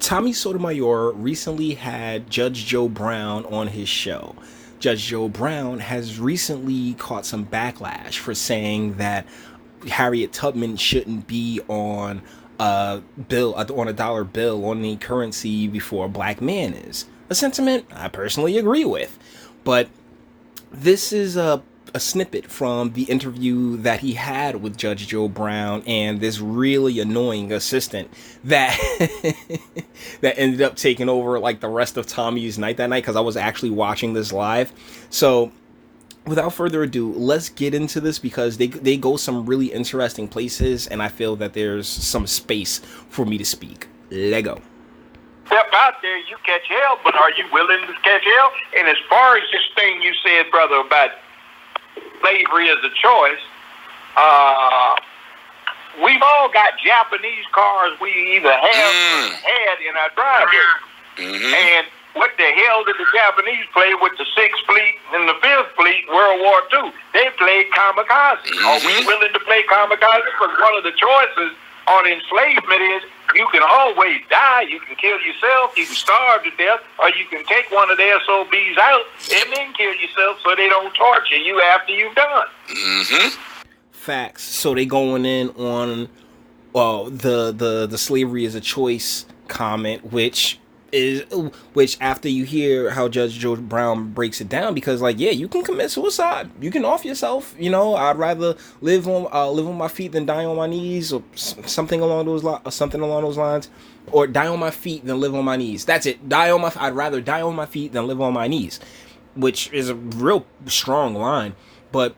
Tommy Sotomayor recently had Judge Joe Brown on his show. Judge Joe Brown has recently caught some backlash for saying that Harriet Tubman shouldn't be on a bill, on a dollar bill, on the currency before a black man is. A sentiment I personally agree with. But this is a snippet from the interview that he had with Judge Joe Brown and this really annoying assistant that that ended up taking over like the rest of Tommy's night that night, because I was actually watching this live. So without further ado, let's get into this, because they go some really interesting places, and I feel that there's some space for me to speak. Lego. Step out there, you catch hell, but are you willing to catch hell? And as far as this thing you said, brother, about slavery as a choice, we've all got Japanese cars we either have or had in our driveway. And what the hell did the Japanese play with the 6th Fleet and the 5th Fleet World War II? They played kamikaze. Are we willing to play kamikaze? Because one of the choices on enslavement is you can always die, you can kill yourself, you can starve to death, or you can take one of the SOBs out and then kill yourself so they don't torture you after you've done. Facts. So they going in on the slavery is a choice comment, which after you hear how Judge Joe Brown breaks it down, because like, yeah, you can commit suicide, you can off yourself, you know, I'd rather live on my feet than die on my knees, or something along those lines, or die on my feet than live on my knees. That's it. I'd rather die on my feet than live on my knees, which is a real strong line, but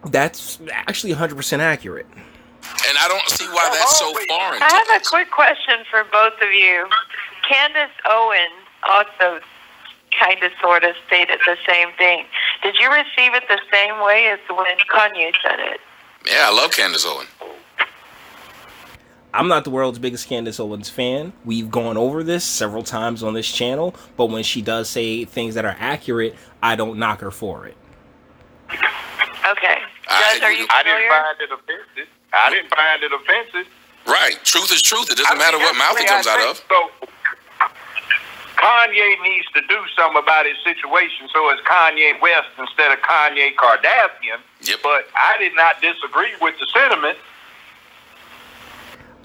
that's actually 100% accurate. And I don't see why that's so foreign. I have a quick question for both of you. Candace Owen also kind of sort of stated the same thing. Did you receive it the same way as when Kanye said it? Yeah, I love Candace Owen. I'm not the world's biggest Candace Owens fan. We've gone over this several times on this channel, but when she does say things that are accurate, I don't knock her for it. Okay. Judge, are you familiar? I didn't find it offensive. Right. Truth is truth. It doesn't matter what mouth it comes out of. So, Kanye needs to do something about his situation, so it's Kanye West instead of Kanye Kardashian. Yep. But I did not disagree with the sentiment.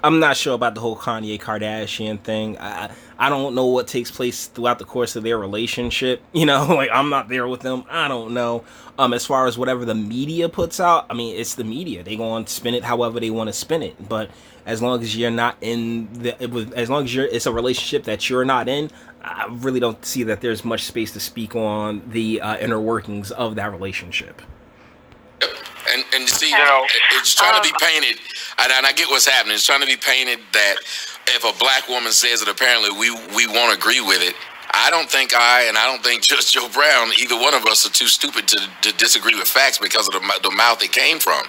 I'm not sure about the whole Kanye Kardashian thing. I don't know what takes place throughout the course of their relationship. You know, like, I'm not there with them. I don't know. As far as whatever the media puts out, I mean, it's the media. They go and spin it however they want to spin it. But as long as you're not in it's a relationship that you're not in, I really don't see that there's much space to speak on the inner workings of that relationship. And see, you know, it's trying to be painted, and I get what's happening. It's trying to be painted that if a black woman says it, apparently we won't agree with it. I don't think I don't think Judge Joe Brown, either one of us, are too stupid to disagree with facts because of the mouth it came from.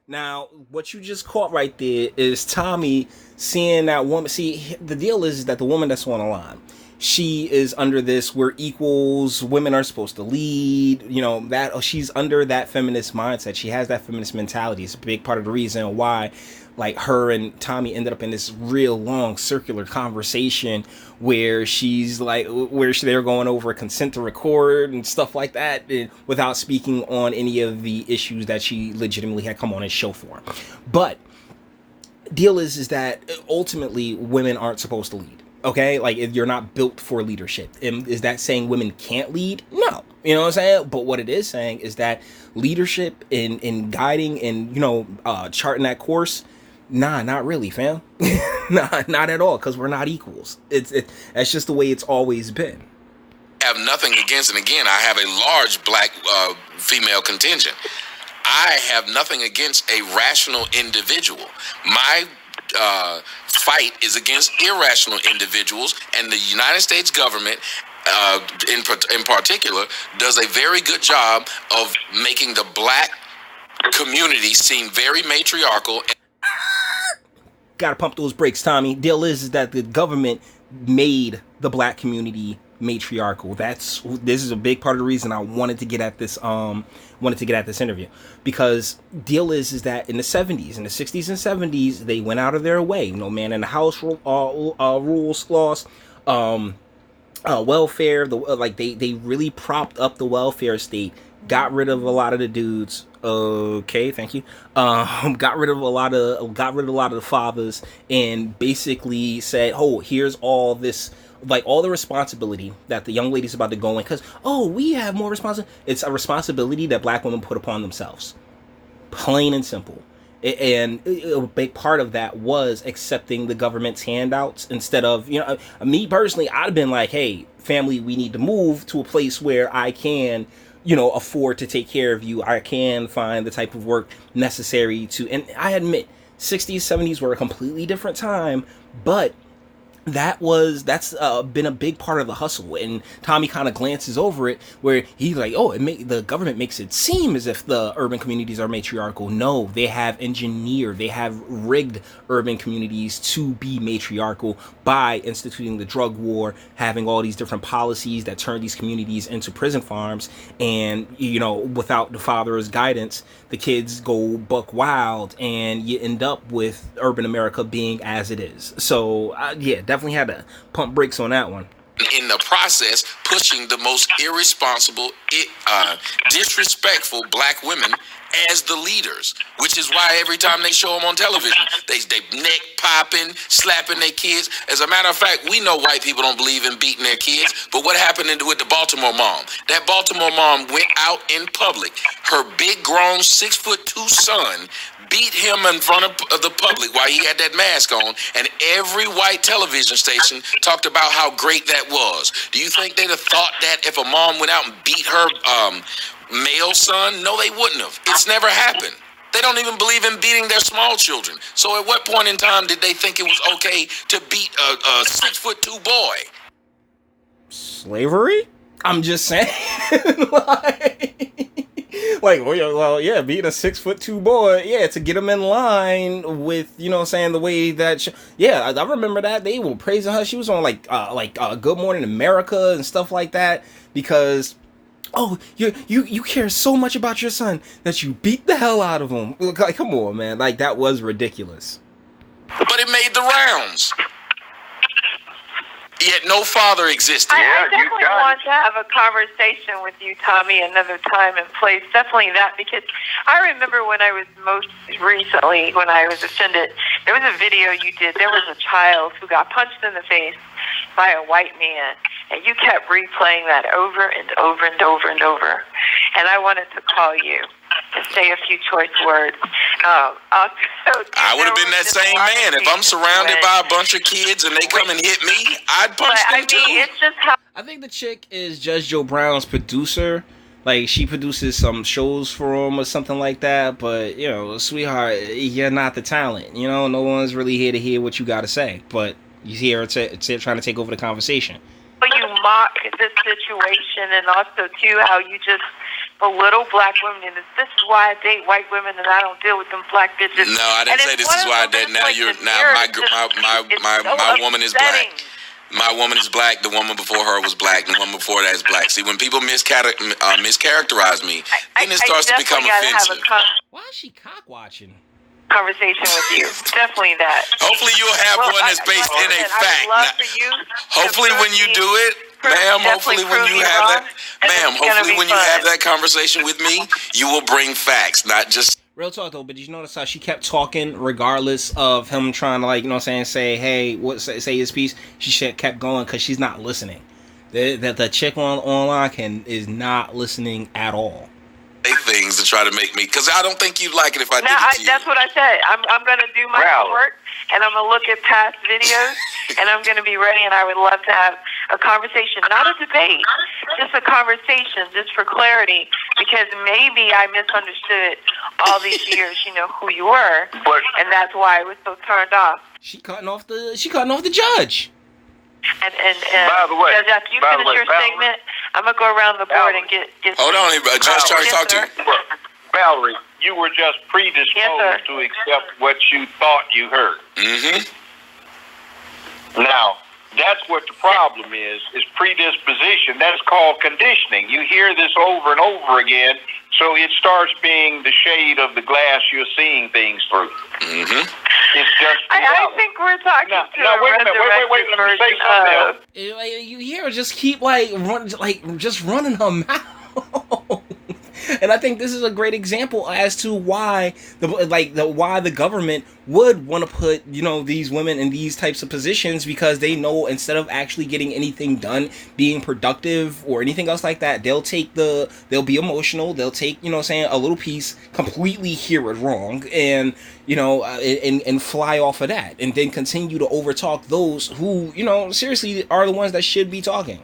Now, what you just caught right there is Tommy seeing that woman. See, the deal is that the woman that's on the line, she is under this, we're equals, women are supposed to lead, you know, that she's under that feminist mindset. She has that feminist mentality. It's a big part of the reason why, like, her and Tommy ended up in this real long circular conversation where they're going over consent to record and stuff like that, without speaking on any of the issues that she legitimately had come on his show for. But deal is that ultimately women aren't supposed to lead. Okay, like, if you're not built for leadership. And is that saying women can't lead? No. You know what I'm saying? But what it is saying is that leadership in guiding and, you know, charting that course, nah, not really, fam. Nah, not at all, because we're not equals. That's just the way it's always been. I have nothing against, and again, I have a large black female contingent. I have nothing against a rational individual. My fight is against irrational individuals, and the United States government, in particular, does a very good job of making the black community seem very matriarchal. Gotta pump those brakes, Tommy. Deal is that the government made the black community matriarchal. This is a big part of the reason I wanted to get at this interview, because deal is that in the 70s, in the 60s and 70s, they went out of their way. No man in the house rules laws, welfare. They really propped up the welfare state. Got rid of a lot of the dudes. Okay, thank you. Got rid of a lot of the fathers, and basically said, "Oh, here's all this, like all the responsibility that the young lady's about to go in, because we have more responsibility. It's a responsibility that black women put upon themselves, plain and simple." And a big part of that was accepting the government's handouts instead of, me personally, I'd have been like, hey, family, we need to move to a place where I can, afford to take care of you. I can find the type of work necessary to, and I admit, 60s, 70s were a completely different time, but that's been a big part of the hustle. And Tommy kind of glances over it, where he's like, the government makes it seem as if the urban communities are matriarchal. No, they have rigged urban communities to be matriarchal by instituting the drug war, having all these different policies that turn these communities into prison farms. And without the father's guidance, the kids go buck wild, and you end up with urban America being as it is. So definitely had to pump brakes on that one. In the process, pushing the most irresponsible, disrespectful black women as the leaders, which is why every time they show them on television, they neck popping, slapping their kids. As a matter of fact, we know white people don't believe in beating their kids, but what happened with the Baltimore mom? That Baltimore mom went out in public. Her big grown 6'2" son beat him in front of the public while he had that mask on, and every white television station talked about how great that was. Do you think they'd have thought that if a mom went out and beat her male son? No, they wouldn't have. It's never happened. They don't even believe in beating their small children. So at what point in time did they think it was okay to beat a 6'2" boy? Slavery? I'm just saying. Being a 6'2" boy, to get him in line with, the way that, I remember that they were praising her. She was on Good Morning America and stuff like that, because, you care so much about your son that you beat the hell out of him. Like, come on, man, that was ridiculous. But it made the rounds. Yet no father existed. I definitely want to have a conversation with you, Tommy, another time and place. Definitely that, because I remember when I was most recently, when I was offended, there was a video you did. There was a child who got punched in the face by a white man, and you kept replaying that over and over and over and over. And I wanted to call you to say a few choice words. I would have been that same man. If I'm surrounded by a bunch of kids and they come and hit me, I'd punch them too. It's just how I think the chick is Judge Joe Brown's producer. Like, she produces some shows for him or something like that. But, sweetheart, you're not the talent. No one's really here to hear what you got to say. But you're here trying to take over the conversation. But you mock this situation, and also, too, how you just belittle black women. And this is why I date white women, and I don't deal with them black bitches. No, I didn't say this is why I date. My woman is black. My woman is black. The woman before her was black. The woman before that is black. See, when people mischaracterize me, then it starts to become offensive. Why is she cock watching? Conversation with you. Definitely that. Hopefully you'll have one that's based in a fact. Hopefully when you do it, ma'am, hopefully when you have that conversation with me, you will bring facts, not just... Real talk though, but did you notice how she kept talking regardless of him trying to say, hey, say his piece? She kept going because she's not listening. The chick online is not listening at all. Things to try to make me, because I don't think you'd like it if I did it to you. That's what I said. I'm going to do my homework, and I'm going to look at past videos, and I'm going to be ready, and I would love to have a conversation, not a debate, just a conversation, just for clarity, because maybe I misunderstood all these years, who you were, and that's why I was so turned off. She cutting off the judge. And by the way, Judge, after you finish your statement, I'm going to go around the board and get Hold on, Judge Charles, talk to you. Valerie, you were just predisposed to accept what you thought you heard. Mm-hmm. Now, That's what the problem is predisposition. That's called conditioning. You hear this over and over again, so it starts being the shade of the glass you're seeing things through. Mm-hmm. It's just I think we're talking to a wait. Let me say something else. You hear her just keep just running her mouth. And I think this is a great example as to why why the government would want to put, you know, these women in these types of positions, because they know instead of actually getting anything done, being productive or anything else like that, they'll be emotional, they'll take, you know, saying a little piece, completely hear it wrong, and, you know, and fly off of that, and then continue to overtalk those who, you know, seriously are the ones that should be talking.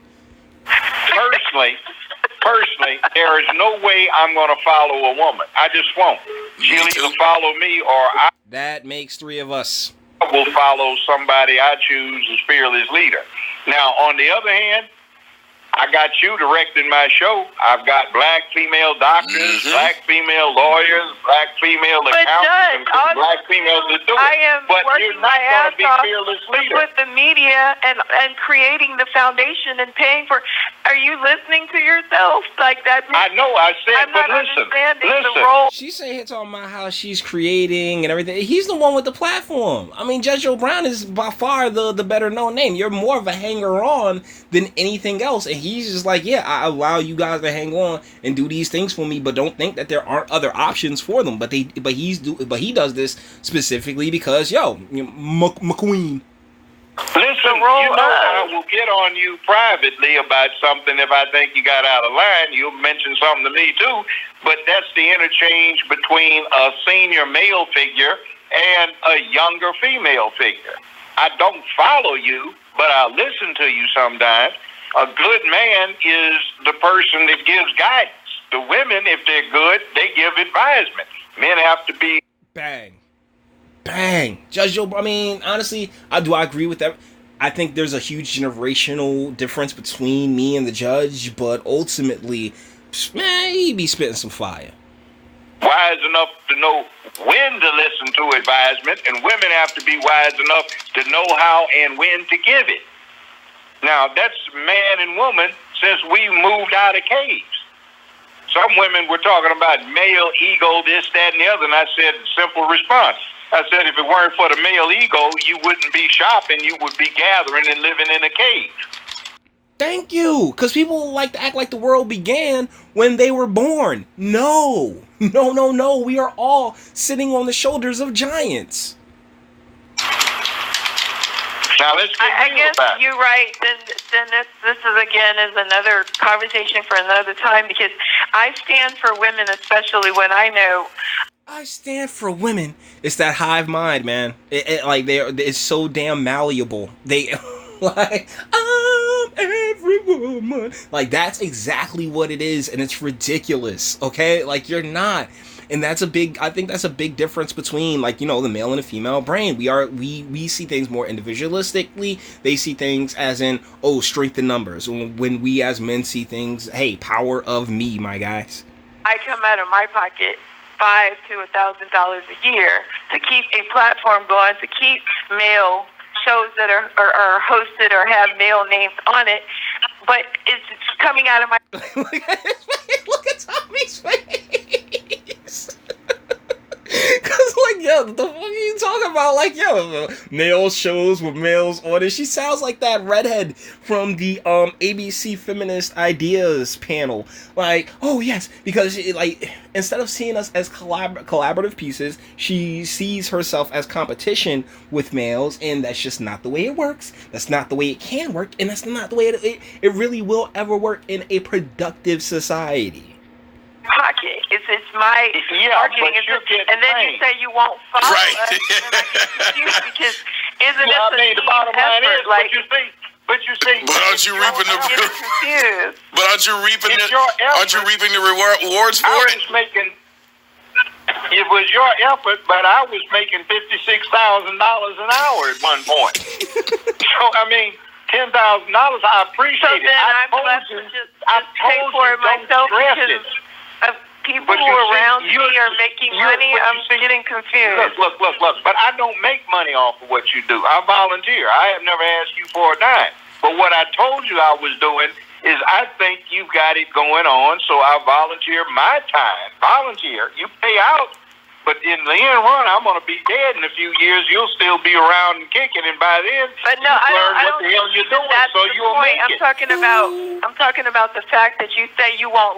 Personally, there is no way I'm going to follow a woman. I just won't. She'll either follow me or That makes 3 of us. I will follow somebody I choose as fearless leader. Now, on the other hand, I got you directing my show. I've got black female doctors, black female lawyers, black female accountants, and black females that do it. I am but working you're not going to be fearless leader. With the media and creating the foundation and paying for. Are you listening to yourself like that? I know. I said, I'm but not listen. The role. She's saying here talking about how she's creating and everything. He's the one with the platform. I mean, Judge O'Brien is by far the better known name. You're more of a hanger on than anything else, and he's just like, yeah, I allow you guys to hang on and do these things for me, but don't think that there aren't other options for them. But he does this specifically because McQueen. Listen, I will get on you privately about something if I think you got out of line. You'll mention something to me too, but that's the interchange between a senior male figure and a younger female figure. I don't follow you, but I listen to you sometimes. A good man is the person that gives guidance. The women, if they're good, they give advisement. Men have to be... Bang. Judge Joe, I mean, honestly, I agree with that. I think there's a huge generational difference between me and the judge, but ultimately, man, he be spitting some fire. Wise enough to know when to listen to advisement, and women have to be wise enough to know how and when to give it. Now, that's man and woman since we moved out of caves. Some women were talking about male ego, this, that, and the other, and I said, simple response. I said, if it weren't for the male ego, you wouldn't be shopping, you would be gathering and living in a cave. Thank you, because people like to act like the world began when they were born. No, we are all sitting on the shoulders of giants. Now, let's get I guess you're right. Then this is again is another conversation for another time, because I stand for women, especially when I know. I stand for women. It's that hive mind, man. It's so damn malleable. They like, I'm every woman. Like, that's exactly what it is, and it's ridiculous. Okay, like, you're not. And I think that's a big difference between, like, you know, the male and the female brain. We see things more individualistically. They see things as in, strength in numbers. When we as men see things, hey, power of me, my guys. I come out of my pocket $5,000 to $1,000 a year to keep a platform going, to keep male shows that are hosted or have male names on it, but it's coming out of my... Look at Tommy's face. Cause like, yo, the fuck are you talking about? Like, yo, male shows with males on it. She sounds like that redhead from the ABC Feminist Ideas panel. Like, oh yes, because instead of seeing us as collaborative pieces, she sees herself as competition with males, and that's just not the way it works. That's not the way it can work, and that's not the way it really will ever work in a productive society. Pocket. It's my marketing, and then you say you won't follow right. us, and I get confused because isn't it the team bottom line effort? is, but you see, but aren't you reaping the? Confused. But aren't you reaping the rewards for it? It was your effort, but I was making $56,000 an hour at one point. So I mean, $10,000. I appreciate it. I'm blessed to just pay for it myself because people But who you are see, around me you're- are making you're- money. but you I'm see- getting confused. Look. But I don't make money off of what you do. I volunteer. I have never asked you for a dime. But what I told you I was doing is I think you've got it going on, so I volunteer my time. Volunteer. You pay out. But in the end run, I'm going to be dead in a few years. You'll still be around and kicking, and by then, But no, you I learn don't what the hell you're doing, that's so the you'll point. make I'm it. talking about the fact that you say you won't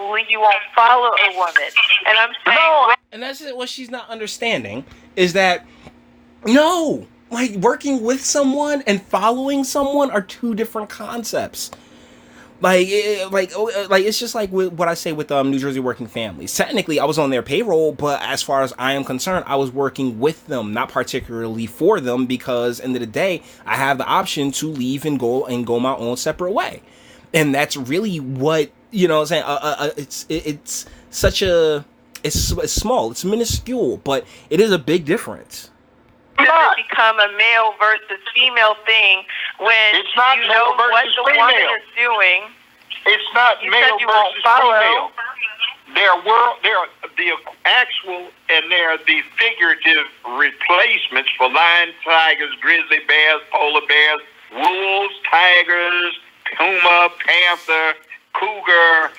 follow a woman, and I'm saying No, And that's what she's not understanding is that no, like working with someone and following someone are two different concepts. Like it's just like what I say with New Jersey Working Families. Technically, I was on their payroll, but as far as I am concerned, I was working with them, not particularly for them, because end of the day, I have the option to leave and go my own separate way, and that's really what what I'm saying. It's such a it's small, it's minuscule, but it is a big difference. does it become a male versus female thing when It's not you male know what versus the woman female. is doing? It's not You male said you won't versus follow. female. There are the actual and there are the figurative replacements for lion, tigers, grizzly bears, polar bears, wolves, tigers, puma, panther, cougar,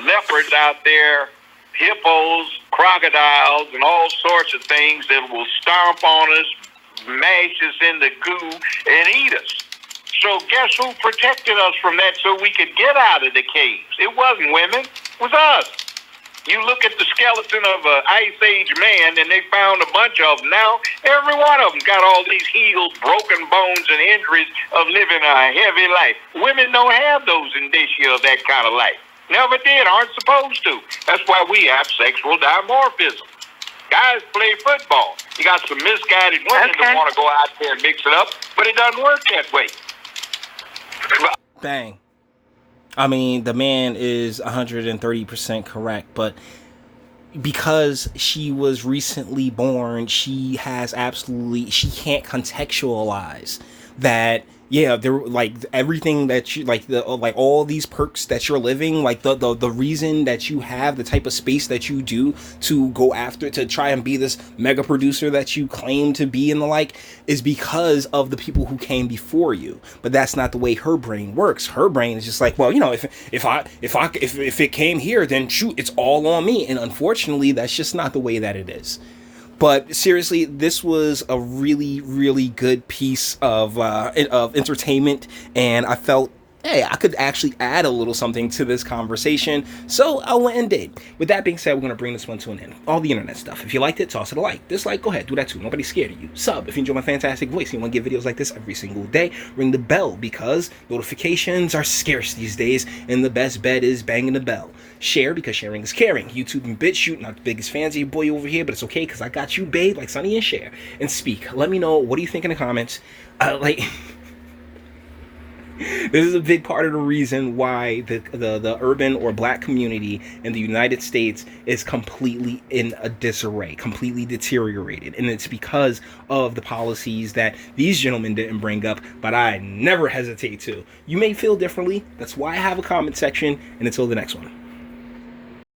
leopards out there, hippos, crocodiles, and all sorts of things that will stomp on us, mash us into goo, and eat us. So guess who protected us from that so we could get out of the caves? It wasn't women, it was us. You look at the skeleton of an Ice Age man, and they found a bunch of them. Now, every one of them got all these heels, broken bones, and injuries of living a heavy life. Women don't have those indicia of that kind of life. Never did, aren't supposed to. That's why we have sexual dimorphism. Guys play football. You got some misguided women that want to go out there and mix it up, but it doesn't work that way. Bang. I mean, the man is 130% correct, but because she was recently born, she can't contextualize that. Yeah, they're like everything that you like all these perks that you're living, like the reason that you have the type of space that you do to go after to try and be this mega producer that you claim to be and the like is because of the people who came before you. But that's not the way her brain works. Her brain is just like, well, if it came here, then shoot, it's all on me. And unfortunately, that's just not the way that it is. But seriously, this was a really, really good piece of entertainment, and I felt, hey, I could actually add a little something to this conversation, so I went and did. With that being said, we're going to bring this one to an end. All the internet stuff. If you liked it, toss it a like. Dislike, go ahead, do that too. Nobody's scared of you. Sub if you enjoy my fantastic voice. You want to get videos like this every single day. Ring the bell, because notifications are scarce these days, and the best bet is banging the bell. Share, because sharing is caring. YouTube and BitChute, not the biggest fans of your boy over here, but it's okay, because I got you, babe, like Sonny and Cher. And speak. Let me know, what do you think in the comments? This is a big part of the reason why the urban or black community in the United States is completely in a disarray, completely deteriorated. And it's because of the policies that these gentlemen didn't bring up, but I never hesitate to. You may feel differently. That's why I have a comment section. And until the next one.